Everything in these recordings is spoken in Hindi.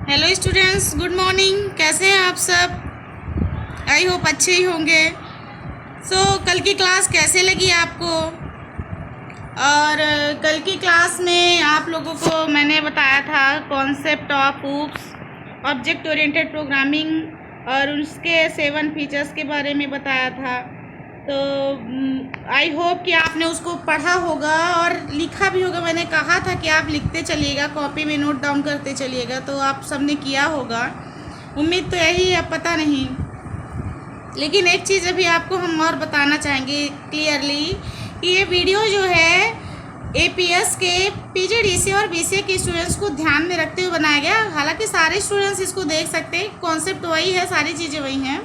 Hello students, good morning. कैसे हैं आप सब? आई होप अच्छे ही होंगे। कल की क्लास कैसे लगी आपको? और कल की क्लास में आप लोगों को मैंने बताया था concept of oops, object oriented programming और उसके 7 फीचर्स के बारे में बताया था। तो आई होप कि आपने उसको पढ़ा होगा और लिखा भी होगा। मैंने कहा था कि आप लिखते चलिएगा, कॉपी में नोट डाउन करते चलिएगा, तो आप सबने किया होगा। उम्मीद तो यही है, पता नहीं। लेकिन एक चीज़ अभी आपको हम और बताना चाहेंगे क्लियरली कि ये वीडियो जो है एपीएस के पीजीडीसी और बीसीए के स्टूडेंट्स को ध्यान में रखते हुए बनाया गया। हालांकि सारे स्टूडेंट्स इसको देख सकते हैं, कॉन्सेप्ट वही है, सारी चीज़ें वही हैं।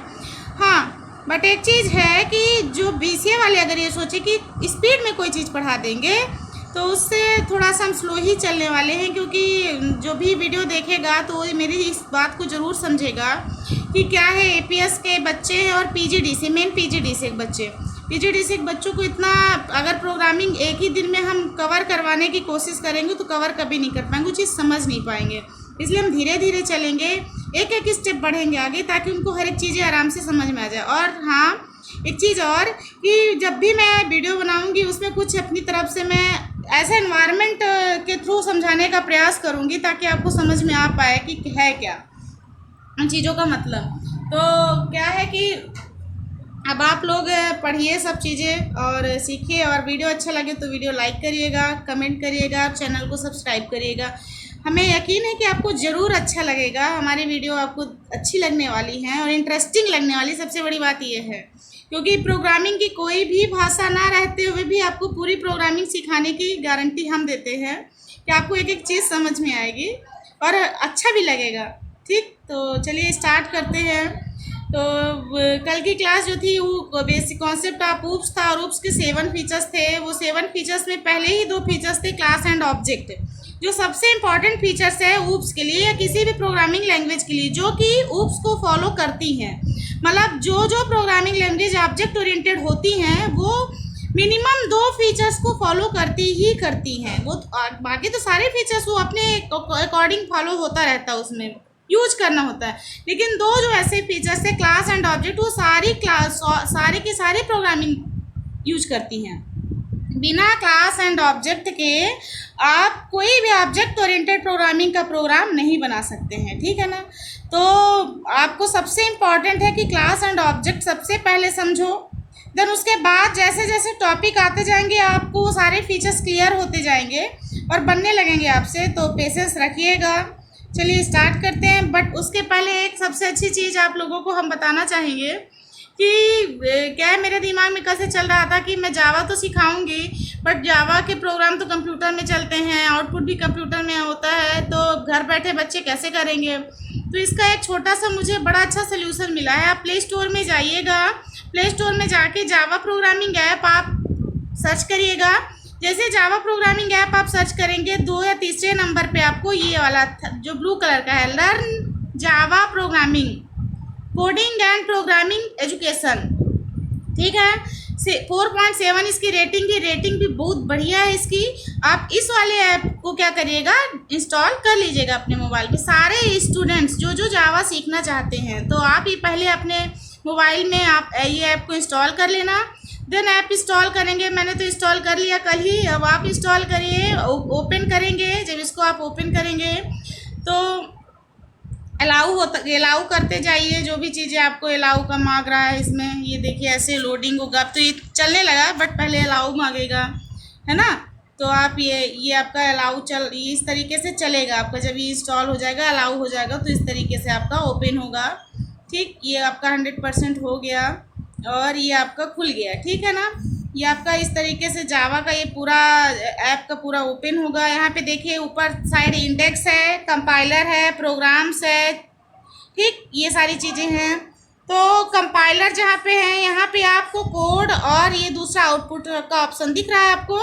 हाँ, बट एक चीज़ है कि जो बीसीए वाले अगर ये सोचे कि स्पीड में कोई चीज़ पढ़ा देंगे तो उससे थोड़ा सा हम स्लो ही चलने वाले हैं, क्योंकि जो भी वीडियो देखेगा तो मेरी इस बात को ज़रूर समझेगा कि क्या है, एपीएस के बच्चे हैं और पीजीडीसी, मेन पीजीडीसी के बच्चों को इतना अगर प्रोग्रामिंग एक ही दिन में हम कवर करवाने की कोशिश करेंगे तो कवर कभी नहीं कर पाएंगे, वो चीज़ समझ नहीं पाएंगे। इसलिए हम धीरे धीरे चलेंगे, एक एक स्टेप बढ़ेंगे आगे, ताकि उनको हर एक चीज़ें आराम से समझ में आ जाए। और हाँ, एक चीज़ और कि जब भी मैं वीडियो बनाऊंगी उसमें कुछ अपनी तरफ से मैं ऐसा एनवायरनमेंट के थ्रू समझाने का प्रयास करूंगी ताकि आपको समझ में आ पाए कि है क्या उन चीज़ों का मतलब। तो क्या है कि अब आप लोग पढ़िए सब चीज़ें और सीखिए, और वीडियो अच्छा लगे तो वीडियो लाइक करिएगा, कमेंट करिएगा, चैनल को सब्सक्राइब करिएगा। हमें यकीन है कि आपको ज़रूर अच्छा लगेगा, हमारी वीडियो आपको अच्छी लगने वाली है और इंटरेस्टिंग लगने वाली। सबसे बड़ी बात ये है, क्योंकि प्रोग्रामिंग की कोई भी भाषा ना रहते हुए भी आपको पूरी प्रोग्रामिंग सिखाने की गारंटी हम देते हैं कि आपको एक एक चीज़ समझ में आएगी और अच्छा भी लगेगा। ठीक, तो चलिए स्टार्ट करते हैं। तो कल की क्लास जो थी वो बेसिक कॉन्सेप्ट ऑफ ऊप्स था और ऊप्स के 7 फीचर्स थे। वो 7 फीचर्स में पहले ही 2 फीचर्स थे, क्लास एंड ऑब्जेक्ट, जो सबसे इम्पॉर्टेंट फीचर्स है ऊप्स के लिए या किसी भी प्रोग्रामिंग लैंग्वेज के लिए, जो कि ऊप्स को फॉलो करती हैं। मतलब जो प्रोग्रामिंग लैंग्वेज ऑब्जेक्ट ओरिएंटेड होती हैं वो मिनिमम 2 फीचर्स को फॉलो करती हैं। वो बाकी तो सारे फीचर्स वो अपने अकॉर्डिंग फॉलो होता रहता है, उसमें यूज करना होता है। लेकिन 2 जो ऐसे फीचर्स है क्लास एंड ऑब्जेक्ट, वो सारे के सारे प्रोग्रामिंग यूज करती हैं। बिना क्लास एंड ऑब्जेक्ट के आप कोई भी ऑब्जेक्ट ओरिएंटेड प्रोग्रामिंग का प्रोग्राम नहीं बना सकते हैं, ठीक है ना। तो आपको सबसे इम्पॉर्टेंट है कि क्लास एंड ऑब्जेक्ट सबसे पहले समझो, देन उसके बाद जैसे जैसे टॉपिक आते जाएंगे आपको सारे फीचर्स क्लियर होते जाएंगे और बनने लगेंगे आपसे, तो पेशेंस रखिएगा। चलिए स्टार्ट करते हैं। बट उसके पहले एक सबसे अच्छी चीज़ आप लोगों को हम बताना चाहेंगे कि क्या है, मेरे दिमाग में कैसे चल रहा था कि मैं जावा तो सिखाऊंगी, बट जावा के प्रोग्राम तो कंप्यूटर में चलते हैं, आउटपुट भी कंप्यूटर में होता है, तो घर बैठे बच्चे कैसे करेंगे। तो इसका एक छोटा सा मुझे बड़ा अच्छा सोल्यूशन मिला है। आप प्ले स्टोर में जाइएगा, प्ले स्टोर में जाके जावा प्रोग्रामिंग ऐप आप सर्च करिएगा। जैसे जावा प्रोग्रामिंग ऐप आप सर्च करेंगे, 2 या तीसरे नंबर पे आपको ये वाला जो ब्लू कलर का है, learn Java programming coding and programming education, ठीक है। 4.7 इसकी रेटिंग भी बहुत बढ़िया है इसकी। आप इस वाले ऐप को क्या करिएगा, इंस्टॉल कर लीजिएगा अपने मोबाइल पे। सारे स्टूडेंट्स जो जावा सीखना चाहते हैं तो आप ये पहले अपने मोबाइल में आप ये ऐप को इंस्टॉल कर लेना। देन ऐप इंस्टॉल करेंगे, मैंने तो इंस्टॉल कर लिया कल ही। अब आप इंस्टॉल करिए, ओपन करेंगे। जब इसको आप ओपन करेंगे तो अलाउ करते जाइए, जो भी चीज़ें आपको अलाउ का मांग रहा है इसमें। ये देखिए ऐसे लोडिंग होगा, अब तो ये चलने लगा, बट पहले अलाउ मांगेगा, है ना। तो आप ये आपका अलाउ इस तरीके से चलेगा आपका। जब ये इंस्टॉल हो जाएगा, अलाउ हो जाएगा, तो इस तरीके से आपका ओपन होगा। ठीक, ये आपका 100% हो गया और ये आपका खुल गया, ठीक है ना। ये आपका इस तरीके से जावा का ये पूरा ऐप का पूरा ओपन होगा। यहाँ पे देखिए ऊपर साइड इंडेक्स है, कंपाइलर है, प्रोग्राम्स है, ठीक, ये सारी चीज़ें हैं। तो कंपाइलर जहाँ पे है, यहाँ पे आपको कोड और ये दूसरा आउटपुट का ऑप्शन दिख रहा है आपको,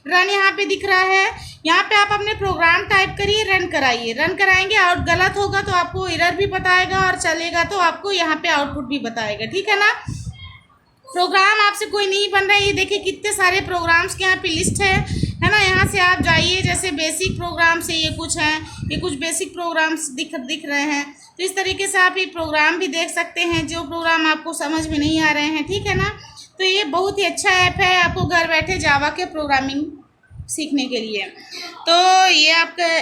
रन यहाँ पे दिख रहा है। यहाँ पे आप अपने प्रोग्राम टाइप करिए, रन कराइए। रन कराएंगे और गलत होगा तो आपको एरर भी बताएगा, और चलेगा तो आपको यहाँ पे आउटपुट भी बताएगा, ठीक है ना। प्रोग्राम आपसे कोई नहीं बन रहा है, ये देखिए कितने सारे प्रोग्राम्स के यहाँ पे लिस्ट है ना। यहाँ से आप जाइए, जैसे बेसिक प्रोग्राम से ये कुछ हैं, ये कुछ बेसिक प्रोग्राम्स दिख रहे हैं। तो इस तरीके से आप ये प्रोग्राम भी देख सकते हैं जो प्रोग्राम आपको समझ में नहीं आ रहे हैं, ठीक है ना। तो ये बहुत ही अच्छा ऐप है आपको घर बैठे जावा के प्रोग्रामिंग सीखने के लिए। तो ये आपका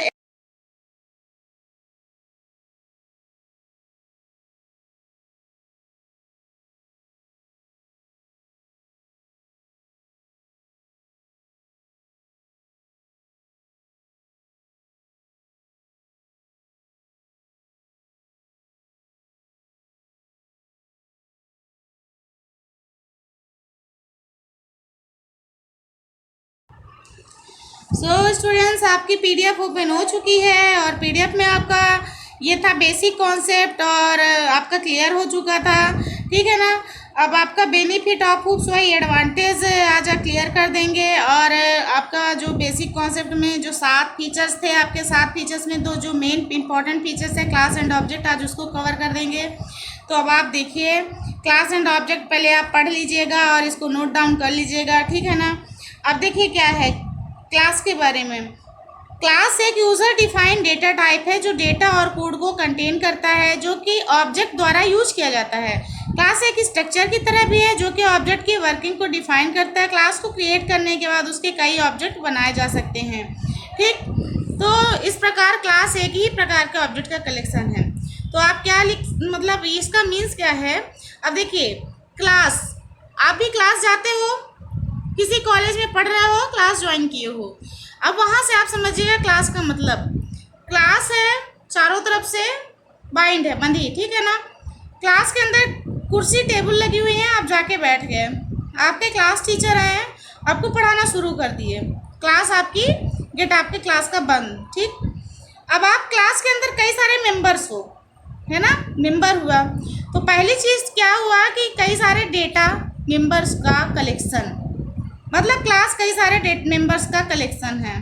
स्टूडेंट्स, आपकी पीडीएफ ओपन हो चुकी है और पीडीएफ में आपका ये था बेसिक कॉन्सेप्ट और आपका क्लियर हो चुका था, ठीक है ना। अब आपका बेनिफिट ऑफ हुक्स वही एडवांटेज आज क्लियर कर देंगे। और आपका जो बेसिक कॉन्सेप्ट में जो 7 फीचर्स थे, आपके 7 फीचर्स में दो जो मेन इंपॉर्टेंट फीचर्स है क्लास एंड ऑब्जेक्ट, आज उसको कवर कर देंगे। तो अब आप देखिए, क्लास एंड ऑब्जेक्ट पहले आप पढ़ लीजिएगा और इसको नोट डाउन कर लीजिएगा, ठीक है ना। अब देखिए क्या है क्लास के बारे में। क्लास एक यूजर डिफाइंड डेटा टाइप है जो डेटा और कोड को कंटेन करता है जो कि ऑब्जेक्ट द्वारा यूज किया जाता है। क्लास एक स्ट्रक्चर की तरह भी है जो कि ऑब्जेक्ट की वर्किंग को डिफाइन करता है। क्लास को क्रिएट करने के बाद उसके कई ऑब्जेक्ट बनाए जा सकते हैं, ठीक। तो इस प्रकार क्लास एक ही प्रकार के ऑब्जेक्ट का कलेक्शन है। तो आप क्या मतलब इसका मीन्स क्या है। अब देखिए, क्लास, आप भी क्लास जाते हो, किसी कॉलेज में पढ़ रहे हो, क्लास ज्वाइन किए हो। अब वहाँ से आप समझिएगा क्लास का मतलब, क्लास है चारों तरफ से बाइंड है, बंधी, ठीक है ना। क्लास के अंदर कुर्सी टेबल लगी हुई है, आप जाके बैठ गए, आपके क्लास टीचर आए, आपको पढ़ाना शुरू कर दिए, क्लास आपकी गेट आपके क्लास का बंद, ठीक। अब आप क्लास के अंदर कई सारे मेंबर्स हो, है ना, मेंबर हुआ। तो पहली चीज़ क्या हुआ कि कई सारे डेटा मेंबर्स का कलेक्शन, मतलब क्लास कई सारे मेंबर्स का कलेक्शन है।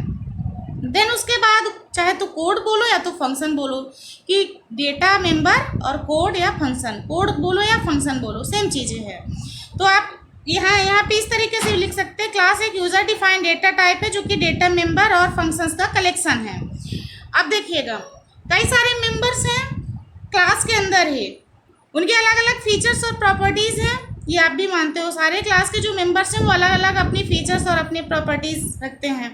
देन उसके बाद चाहे तो कोड बोलो या तो फंक्शन बोलो, कि डेटा मेंबर और कोड या फंक्शन, कोड बोलो या फंक्शन बोलो, सेम चीज़ें हैं। तो आप यहाँ पे इस तरीके से लिख सकते हैं, क्लास एक यूजर डिफाइंड डेटा टाइप है जो कि डेटा मेंबर और फंक्शंस का कलेक्शन है। अब देखिएगा, कई सारे मेंबर्स हैं क्लास के अंदर ही, उनके अलग अलग फीचर्स और प्रॉपर्टीज़ हैं, ये आप भी मानते हो। सारे क्लास के जो मेंबर्स हैं वो अलग अलग अपनी फीचर्स और अपनी प्रॉपर्टीज़ रखते हैं।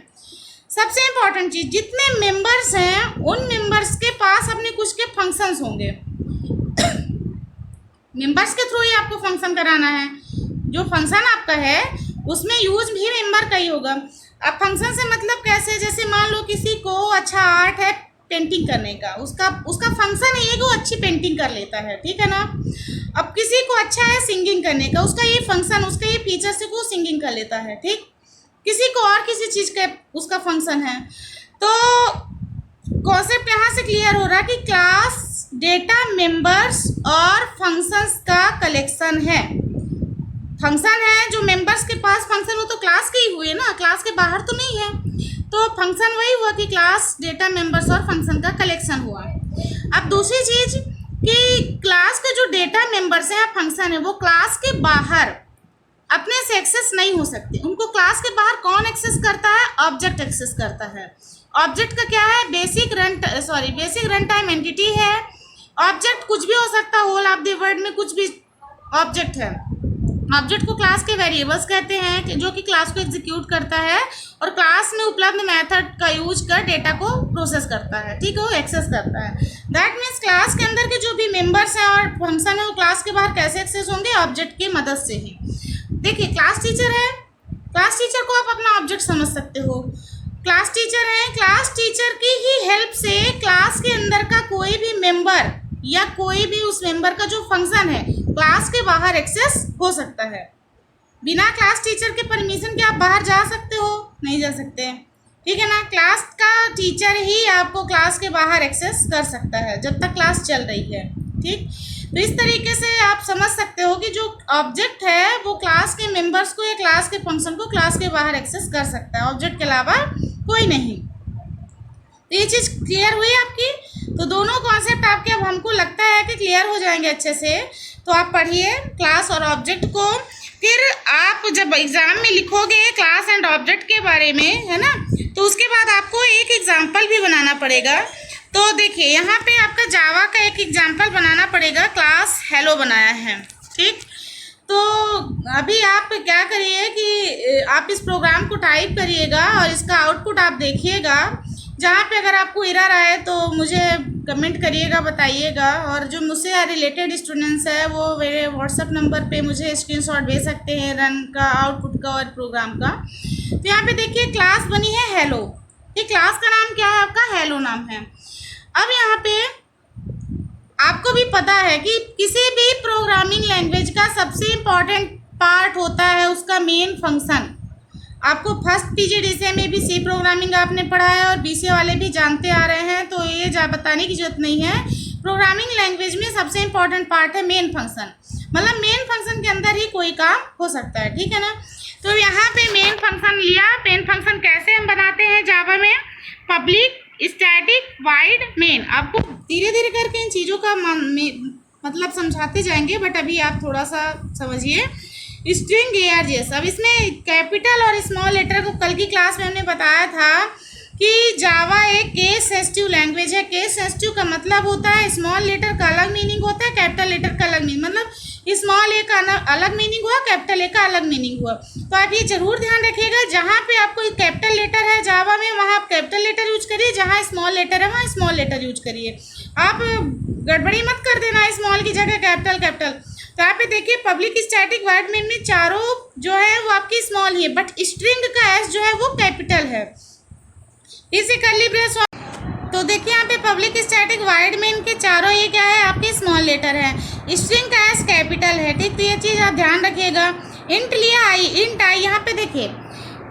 सबसे इम्पॉर्टेंट चीज़, जितने मेंबर्स हैं उन मेंबर्स के पास अपने कुछ के फंक्शंस होंगे। मेंबर्स के थ्रू ही आपको फंक्शन कराना है। जो फंक्शन आपका है उसमें यूज भी मेंबर का ही होगा। अब फंक्शन से मतलब कैसे, जैसे मान लो किसी को अच्छा आर्ट है पेंटिंग करने का, उसका फंक्शन है ये कि वो अच्छी पेंटिंग कर लेता है, ठीक है ना। अब किसी को अच्छा है सिंगिंग करने का, उसका ये फंक्शन, उसका ये फीचर से वो सिंगिंग कर लेता है, ठीक। किसी को और किसी चीज़ का उसका फंक्शन है। तो कॉन्सेप्ट यहाँ से क्लियर हो रहा है कि क्लास डेटा मेंबर्स और फंक्शंस का कलेक्शन है। फंक्शन है जो मेंबर्स के पास फंक्शन, वो तो क्लास के ही हुए ना, क्लास के बाहर तो नहीं है। तो फंक्शन वही हुआ कि क्लास डेटा मेंबर्स और फंक्शन का कलेक्शन हुआ। अब दूसरी चीज़ कि क्लास के जो डेटा मेंबर्स हैं या फंक्शन है वो क्लास के बाहर अपने से एक्सेस नहीं हो सकते। उनको क्लास के बाहर कौन एक्सेस करता है, ऑब्जेक्ट एक्सेस करता है। ऑब्जेक्ट का क्या है, बेसिक रन टाइम एंटिटी है। ऑब्जेक्ट कुछ भी हो सकता है, होल ऑफ द वर्ड में कुछ भी ऑब्जेक्ट है। ऑब्जेक्ट को क्लास के वेरिएबल्स कहते हैं जो कि क्लास को एग्जीक्यूट करता है और क्लास में उपलब्ध मेथड का यूज कर डेटा को प्रोसेस करता है, ठीक है, वो एक्सेस करता है। दैट मीन्स क्लास के अंदर के जो भी मेंबर्स हैं और फंक्शन है वो क्लास के बाहर कैसे एक्सेस होंगे, ऑब्जेक्ट की मदद से ही। देखिए, क्लास टीचर है, क्लास टीचर को आप अपना ऑब्जेक्ट समझ सकते हो। क्लास टीचर है, क्लास टीचर की ही हेल्प से क्लास के अंदर का कोई भी मेंबर या कोई भी उस मेंबर का जो फंक्शन है क्लास के बाहर एक्सेस हो सकता है। बिना क्लास टीचर के परमिशन के आप बाहर जा सकते हो, नहीं जा सकते, ठीक है ना। क्लास का टीचर ही आपको क्लास के बाहर एक्सेस कर सकता है जब तक क्लास चल रही है, ठीक। तो इस तरीके से आप समझ सकते हो कि जो ऑब्जेक्ट है वो क्लास के मेंबर्स को या क्लास के फंक्शन को क्लास के बाहर एक्सेस कर सकता है, ऑब्जेक्ट के अलावा कोई नहीं। तो ये चीज़ क्लियर हुई आपकी। तो दोनों कॉन्सेप्ट आपके अब हमको लगता है कि क्लियर हो जाएंगे अच्छे से। तो आप पढ़िए क्लास और ऑब्जेक्ट को, फिर आप जब एग्ज़ाम में लिखोगे क्लास एंड ऑब्जेक्ट के बारे में, है ना, तो उसके बाद आपको एक एग्जाम्पल भी बनाना पड़ेगा। तो देखिए यहाँ पे आपका जावा का एक एग्जाम्पल बनाना पड़ेगा। क्लास हेलो बनाया है, ठीक। तो अभी आप क्या करिए कि आप इस प्रोग्राम को टाइप करिएगा और इसका आउटपुट आप देखिएगा। जहाँ पे अगर आपको एरर आए तो मुझे कमेंट करिएगा, बताइएगा। और जो मुझसे रिलेटेड स्टूडेंट्स है वो मेरे व्हाट्सएप नंबर पे मुझे स्क्रीनशॉट भेज सकते हैं रन का, आउटपुट का और प्रोग्राम का। तो यहाँ पे देखिए क्लास बनी है हेलो। ये क्लास का नाम क्या है? आपका हेलो नाम है। अब यहाँ पे आपको भी पता है कि किसी भी प्रोग्रामिंग लैंग्वेज का सबसे इम्पॉर्टेंट पार्ट होता है उसका मेन फंक्शन। आपको फर्स्ट पीजीडीसीए में भी सी प्रोग्रामिंग आपने पढ़ा है और बीसीए वाले भी जानते आ रहे हैं, तो ये बताने की जरूरत नहीं है। प्रोग्रामिंग लैंग्वेज में सबसे इम्पॉर्टेंट पार्ट है मेन फंक्शन। मतलब मेन फंक्शन के अंदर ही कोई काम हो सकता है, ठीक है ना। तो यहाँ पे मेन फंक्शन लिया। मेन फंक्शन कैसे हम बनाते हैं जावा में? Public static wide main. आपको धीरे धीरे करके इन चीज़ों का मतलब समझाते जाएंगे, बट अभी आप थोड़ा सा समझिए। स्ट्रिंग ARGS, अब इसमें कैपिटल और स्मॉल लेटर को कल की क्लास में हमने बताया था कि जावा एक केस सेंसिटिव लैंग्वेज है। केस सेंसिटिव का मतलब होता है स्मॉल लेटर का अलग मीनिंग होता है, कैपिटल लेटर का अलग मीनिंग। मतलब स्मॉल ए का अलग मीनिंग हुआ, कैपिटल ए का अलग मीनिंग हुआ। तो आप ये जरूर ध्यान रखिएगा, जहाँ पे आपको कैपिटल लेटर है जावा में वहाँ आप कैपिटल लेटर यूज करिए, जहाँ स्मॉल लेटर है वहाँ स्मॉल लेटर यूज करिए। आप गड़बड़ी मत कर देना स्मॉल की जगह कैपिटल। तो यहाँ पे देखिए पब्लिक स्टैटिक वाइड मेन में चारों जो है वो आपकी स्मॉल ही है, बट स्ट्रिंग का एस जो है वो कैपिटल है। इसे कर्ली ब्रेस। तो देखिए यहाँ पे पब्लिक स्टैटिक वाइड मेन के चारों ये क्या है? आपके स्मॉल लेटर है। स्ट्रिंग का एस कैपिटल है, ठीक। तो ये चीज़ आप ध्यान रखिएगा। इंट लिया आई, इंट आई। यहाँ पे देखिए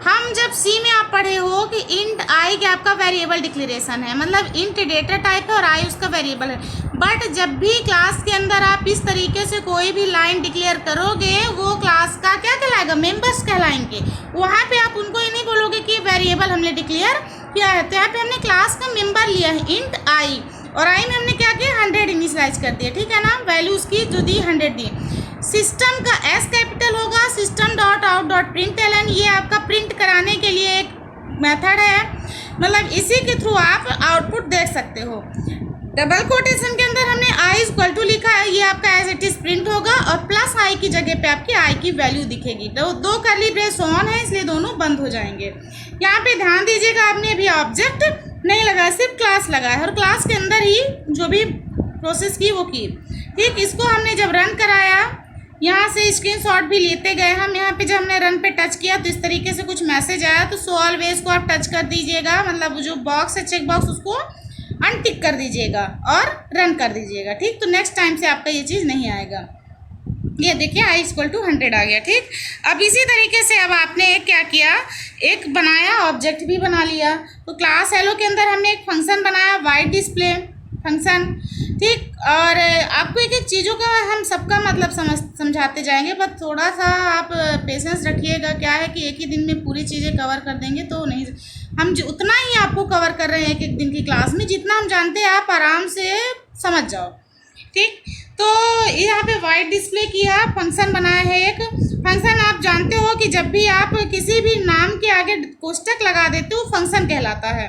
हम जब सी में आप पढ़े हो कि इंट आई के आपका वेरिएबल डिक्लेरेशन है, मतलब इंट डेटा टाइप है और आई उसका वेरिएबल है। बट जब भी क्लास के अंदर आप इस तरीके से कोई भी लाइन डिक्लेयर करोगे वो क्लास का क्या कहलाएगा? मेंबर्स कहलाएंगे। वहाँ पे आप उनको ये नहीं बोलोगे कि वेरिएबल हमने डिक्लेयर किया है। तो यहाँ पे हमने क्लास का मेंबर लिया है इंट आई, और आई में हमने क्या किया? 100 इनिशियलाइज कर दिया, ठीक है ना। वैल्यू उसकी जो दी 100 दी। सिस्टम का एस कैपिटल होगा। System dot out dot println, ये आपका प्रिंट कराने के लिए एक मेथड है, मतलब इसी के थ्रू आप आउटपुट देख सकते हो। डबल कोटेशन के अंदर हमने आई इक्वल टू लिखा है, ये आपका एज इट इज प्रिंट होगा और प्लस आई की जगह पे आपकी आई की वैल्यू दिखेगी। तो दो कर्ली ब्रेस ऑन है इसलिए दोनों बंद हो जाएंगे। यहाँ पे ध्यान दीजिएगा, आपने अभी ऑब्जेक्ट नहीं लगाया, सिर्फ क्लास लगाया है और क्लास के अंदर ही जो भी प्रोसेस की वो की, ठीक। इसको हमने जब रन कराया, यहाँ से स्क्रीनशॉट भी लेते गए हम। यहाँ पे जब हमने रन पे टच किया तो इस तरीके से कुछ मैसेज आया। तो सो ऑलवेज को आप टच कर दीजिएगा, मतलब जो बॉक्स है चेक बॉक्स उसको अनटिक कर दीजिएगा और रन कर दीजिएगा, ठीक। तो नेक्स्ट टाइम से आपका ये चीज़ नहीं आएगा। ये देखिए आई इक्वल टू 100 आ गया, ठीक। अब इसी तरीके से अब आपने क्या किया? एक बनाया, ऑब्जेक्ट भी बना लिया। तो क्लास हेलो के अंदर हमने एक फंक्शन बनाया, वाइड डिस्प्ले फंक्शन, ठीक। और आपको एक एक चीज़ों का हम सबका मतलब समझाते जाएंगे, बस थोड़ा सा आप पेशेंस रखिएगा। क्या है कि एक ही दिन में पूरी चीज़ें कवर कर देंगे तो नहीं, हम उतना ही आपको कवर कर रहे हैं एक एक दिन की क्लास में। जितना हम जानते हैं आप आराम से समझ जाओ, ठीक। तो यहाँ पे वाइड डिस्प्ले किया, फंक्शन बनाया है एक फंक्शन। आप जानते हो कि जब भी आप किसी भी नाम के आगे कोष्टक लगा देते हो फंक्शन कहलाता है।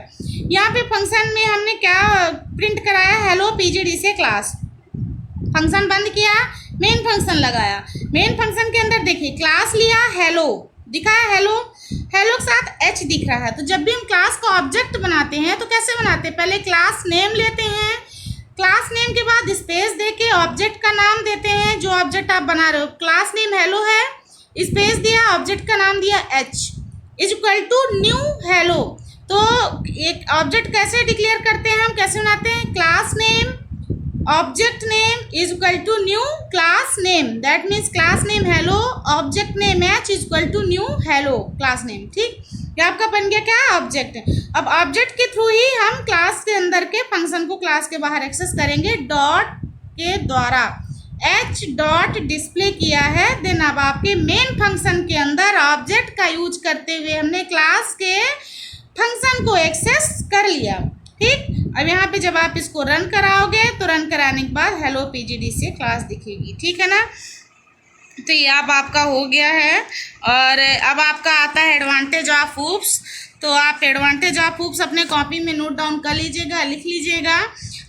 यहाँ पे फंक्शन में हमने क्या प्रिंट कराया? Hello PGDCA class. फंक्शन बंद किया, मेन फंक्शन लगाया। मेन फंक्शन के अंदर देखिए क्लास लिया, हेलो दिखाया, हेलो के साथ एच दिख रहा है। तो जब भी हम क्लास का ऑब्जेक्ट बनाते हैं तो कैसे बनाते हैं? पहले क्लास नेम लेते हैं, क्लास नेम के बाद स्पेस देके ऑब्जेक्ट का नाम देते हैं जो ऑब्जेक्ट आप बना रहे हो। क्लास नेम हेलो है, स्पेस दिया, ऑब्जेक्ट का नाम दिया H is equal to new hello. तो एक ऑब्जेक्ट कैसे डिक्लेयर करते हैं, हम कैसे बनाते हैं? Class name object name is equal to new class name, that means class name hello, object name H is equal to new hello class name, ठीक। ये आपका बन गया क्या? ऑब्जेक्ट। अब ऑब्जेक्ट के थ्रू ही हम क्लास के अंदर के फंक्शन को क्लास के बाहर एक्सेस करेंगे डॉट के द्वारा। एच डॉट डिस्प्ले किया है, देन अब आपके मेन फंक्शन के अंदर ऑब्जेक्ट का यूज करते हुए हमने क्लास के फंक्शन को एक्सेस कर लिया, ठीक। अब यहाँ पे जब आप इसको रन कराओगे तो रन कराने के बाद हेलो पीजीडीसीए क्लास दिखेगी, ठीक है ना। तो ये अब आपका हो गया है। और अब आपका आता है एडवांटेज ऑफ ऊप्स। तो आप एडवांटेज ऑफ ऊप्स अपने कॉपी में नोट डाउन कर लीजिएगा, लिख लीजिएगा।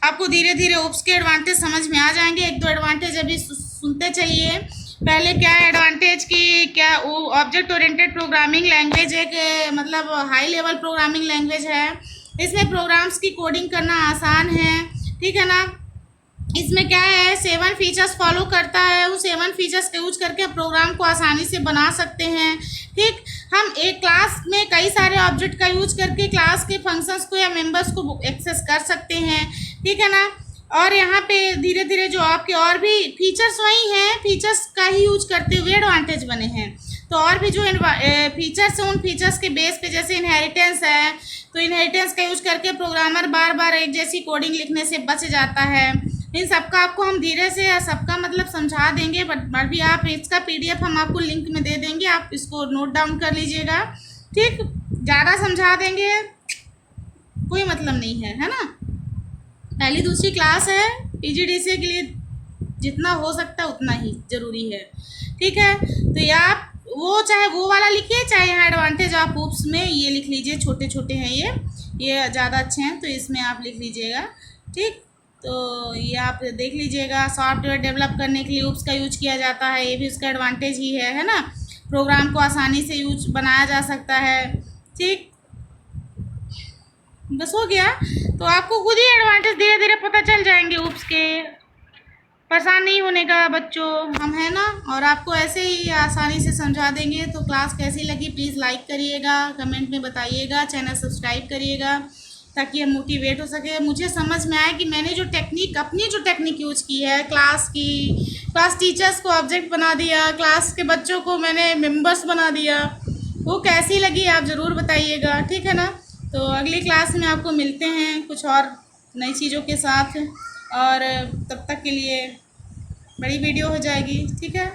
आपको धीरे धीरे ऊप्स के एडवांटेज समझ में आ जाएंगे। एक दो एडवांटेज अभी सुनते चलिए। पहले क्या है एडवांटेज की, क्या वो ऑब्जेक्ट ओरिएंटेड प्रोग्रामिंग लैंग्वेज एक मतलब हाई लेवल प्रोग्रामिंग लैंग्वेज है। इसमें प्रोग्राम्स की कोडिंग करना आसान है, ठीक है ना। इसमें क्या है 7 फीचर्स फॉलो करता है। उन 7 फीचर्स का यूज करके प्रोग्राम को आसानी से बना सकते हैं, ठीक। हम एक क्लास में कई सारे ऑब्जेक्ट का यूज करके क्लास के फंक्शंस को या मेंबर्स को एक्सेस कर सकते हैं, ठीक है ना। और यहाँ पे धीरे धीरे जो आपके और भी फीचर्स वही हैं, फीचर्स का ही यूज करते हुए एडवांटेज बने हैं। तो और भी जो फीचर्स हैं उन फीचर्स के बेस पे, जैसे इनहेरिटेंस है, तो इनहेरिटेंस का यूज करके प्रोग्रामर बार बार एक जैसी कोडिंग लिखने से बच जाता है। इन सबका आपको हम धीरे से सबका मतलब समझा देंगे, बट भी आप इसका PDF हम आपको लिंक में दे देंगे, आप इसको नोट डाउन कर लीजिएगा, ठीक। ज़्यादा समझा देंगे कोई मतलब नहीं है ना। पहली दूसरी क्लास है, PGDCA के लिए जितना हो सकता है उतना ही ज़रूरी है, ठीक है। तो ये आप वो चाहे वो वाला लिखिए, चाहे यहाँ एडवांटेज ऑफ ऊप्स में ये लिख लीजिए। छोटे छोटे हैं ये ज़्यादा अच्छे हैं, तो इसमें आप लिख लीजिएगा, ठीक। तो ये आप देख लीजिएगा। सॉफ्टवेयर डेवलप करने के लिए ऊप्स का यूज किया जाता है, ये भी उसका एडवांटेज ही है ना। प्रोग्राम को आसानी से यूज बनाया जा सकता है, ठीक। बस हो गया। तो आपको खुद ही एडवांटेज धीरे धीरे पता चल जाएंगे ऊप्स के। परेशान नहीं होने का बच्चों, हम हैं ना। और आपको ऐसे ही आसानी से समझा देंगे। तो क्लास कैसी लगी प्लीज़ लाइक करिएगा, कमेंट में बताइएगा, चैनल सब्सक्राइब करिएगा, ताकि हम मोटिवेट हो सके। मुझे समझ में आए कि मैंने जो टेक्निक अपनी जो टेक्निक यूज की है, क्लास टीचर्स को ऑब्जेक्ट बना दिया, क्लास के बच्चों को मैंने मेंबर्स बना दिया, वो कैसी लगी आप ज़रूर बताइएगा, ठीक है ना। तो अगली क्लास में आपको मिलते हैं कुछ और नई चीज़ों के साथ, और तब तक के लिए बड़ी वीडियो हो जाएगी, ठीक है।